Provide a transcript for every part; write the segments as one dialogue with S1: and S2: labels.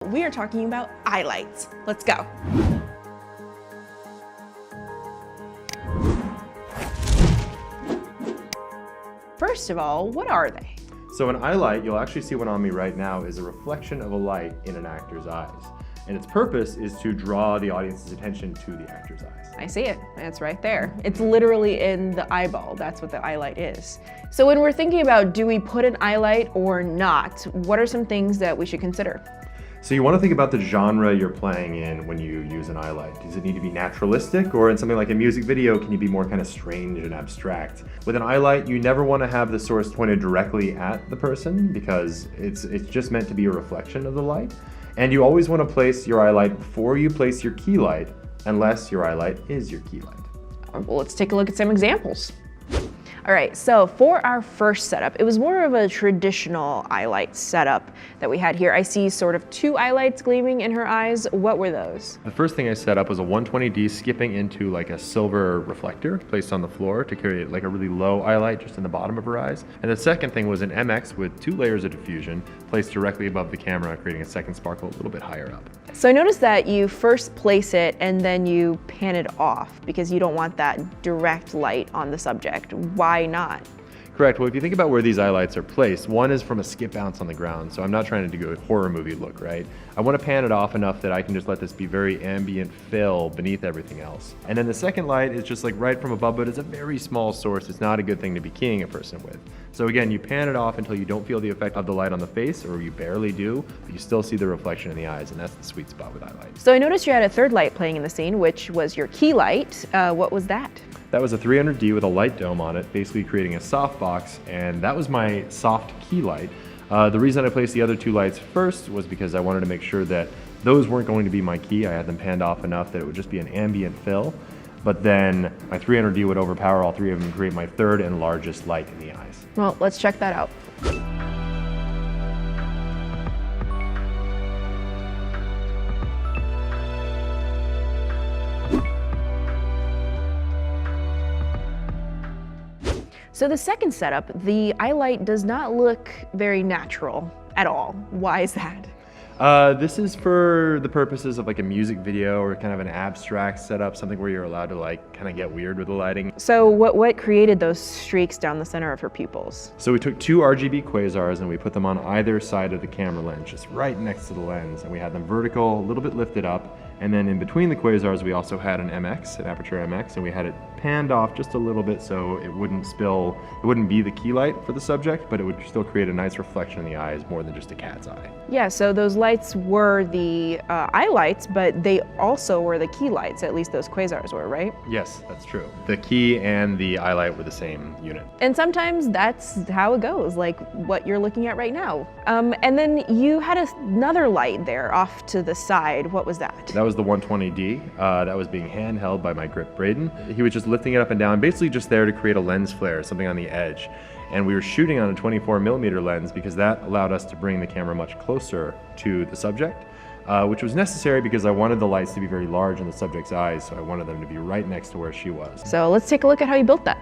S1: we are talking about iLites. Let's go. First of all, what are they?
S2: So an eye light, you'll actually see one on me right now, is a reflection of a light in an actor's eyes. And its purpose is to draw the audience's attention to the actor's eyes.
S1: I see it, it's right there. It's literally in the eyeball, that's what the eye light is. So when we're thinking about do we put an eye light or not, what are some things that we should consider?
S2: So you want to think about the genre you're playing in when you use an eye light. Does it need to be naturalistic, or in something like a music video, can you be more kind of strange and abstract? With an eye light, you never want to have the source pointed directly at the person because it's just meant to be a reflection of the light. And you always want to place your eye light before you place your key light, unless your eye light is your key light.
S1: Well, let's take a look at some examples. All right, so for our first setup, it was more of a traditional eye light setup that we had here. I see sort of two eye lights gleaming in her eyes. What were those?
S2: The first thing I set up was a 120D skipping into like a silver reflector placed on the floor to create like a really low eye light just in the bottom of her eyes. And the second thing was an MX with 2 layers of diffusion placed directly above the camera, creating a second sparkle a little bit higher up.
S1: So I noticed that you first place it and then you pan it off because you don't want that direct light on the subject. Why not?
S2: Correct. Well, if you think about where these eye lights are placed, one is from a skip bounce on the ground, so I'm not trying to do a horror movie look, right? I want to pan it off enough that I can just let this be very ambient fill beneath everything else. And then the second light is just like right from above, but it's a very small source. It's not a good thing to be keying a person with. So again, you pan it off until you don't feel the effect of the light on the face, or you barely do, but you still see the reflection in the eyes, and that's the sweet spot with eye lights.
S1: So I noticed you had a third light playing in the scene, which was your key light. What was that?
S2: That was a 300D with a light dome on it, basically creating a softbox, and that was my soft key light. The reason I placed the other 2 lights first was because I wanted to make sure that those weren't going to be my key. I had them panned off enough that it would just be an ambient fill, but then my 300D would overpower all 3 of them and create my third and largest light in the eyes.
S1: Well, let's check that out. So the second setup, the eye light does not look very natural at all. Why is that?
S2: This is for the purposes of like a music video or kind of an abstract setup, something where you're allowed to like kind of get weird with the lighting.
S1: So what created those streaks down the center of her pupils?
S2: So we took 2 RGB quasars and we put them on either side of the camera lens, just right next to the lens, and we had them vertical, a little bit lifted up. And then in between the quasars, we also had an MX, an Aputure MX, and we had it panned off just a little bit so it wouldn't spill, it wouldn't be the key light for the subject, but it would still create a nice reflection in the eyes more than just a cat's eye.
S1: Yeah, so those lights were the eye lights, but they also were the key lights, at least those quasars were, right?
S2: Yes, that's true. The key and the eye light were the same unit.
S1: And sometimes that's how it goes, like what you're looking at right now. And then you had another light there off to the side. What was that?
S2: That was the 120D. That was being handheld by my grip Braden. He was just lifting it up and down, basically just there to create a lens flare, something on the edge. And we were shooting on a 24mm lens because that allowed us to bring the camera much closer to the subject, which was necessary because I wanted the lights to be very large in the subject's eyes, so I wanted them to be right next to where she was.
S1: So let's take a look at how you built that.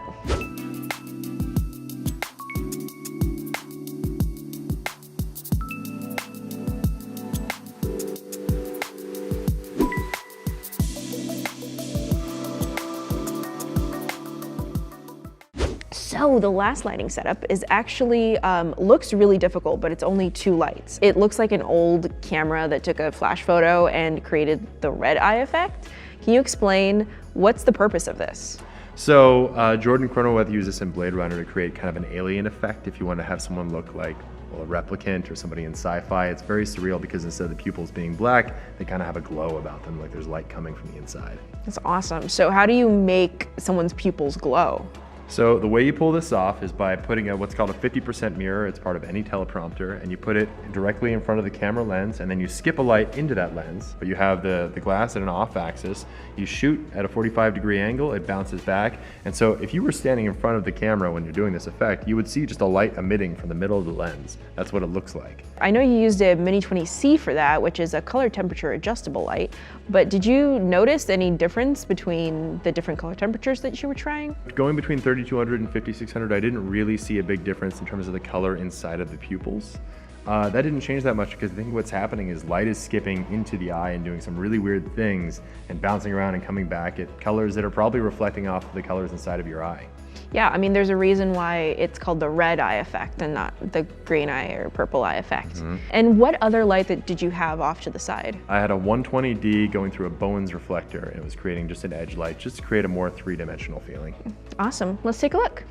S1: So the last lighting setup is actually, looks really difficult, but it's only 2 lights. It looks like an old camera that took a flash photo and created the red eye effect. Can you explain what's the purpose of this?
S2: So Jordan Cronenweth used this in Blade Runner to create kind of an alien effect if you want to have someone look like, well, a replicant or somebody in sci-fi. It's very surreal because instead of the pupils being black, they kind of have a glow about them, like there's light coming from the inside.
S1: That's awesome. So how do you make someone's pupils glow?
S2: So the way you pull this off is by putting what's called a 50% mirror. It's part of any teleprompter, and you put it directly in front of the camera lens, and then you skip a light into that lens. But you have the glass at an off axis. You shoot at a 45-degree angle, it bounces back. And so if you were standing in front of the camera when you're doing this effect, you would see just a light emitting from the middle of the lens. That's what it looks like.
S1: I know you used a Mini 20C for that, which is a color temperature adjustable light, but did you notice any difference between the different color temperatures that you were trying?
S2: Going between 3200 and 5600, I didn't really see a big difference in terms of the color inside of the pupils. that didn't change that much because I think what's happening is light is skipping into the eye and doing some really weird things and bouncing around and coming back at colors that are probably reflecting off the colors inside of your eye.
S1: Yeah, I mean, there's a reason why it's called the red eye effect and not the green eye or purple eye effect. And what other light did you have off to the side?
S2: I had a 120D going through a Bowens reflector, and it was creating just an edge light, just to create a more three-dimensional feeling.
S1: Awesome, let's take a look.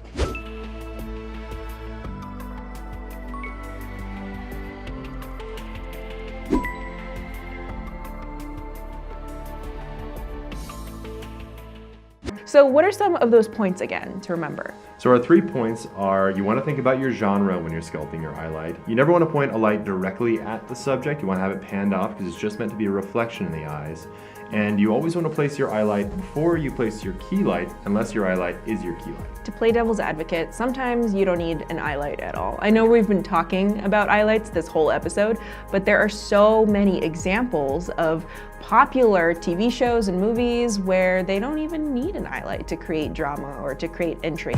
S1: So what are some of those points again to remember?
S2: So our 3 points are, you want to think about your genre when you're sculpting your eye light. You never want to point a light directly at the subject. You want to have it panned off because it's just meant to be a reflection in the eyes. And you always want to place your eye light before you place your key light, unless your eye light is your key light.
S1: To play devil's advocate, sometimes you don't need an eye light at all. I know we've been talking about eye lights this whole episode, but there are so many examples of popular TV shows and movies where they don't even need an eye light to create drama or to create intrigue.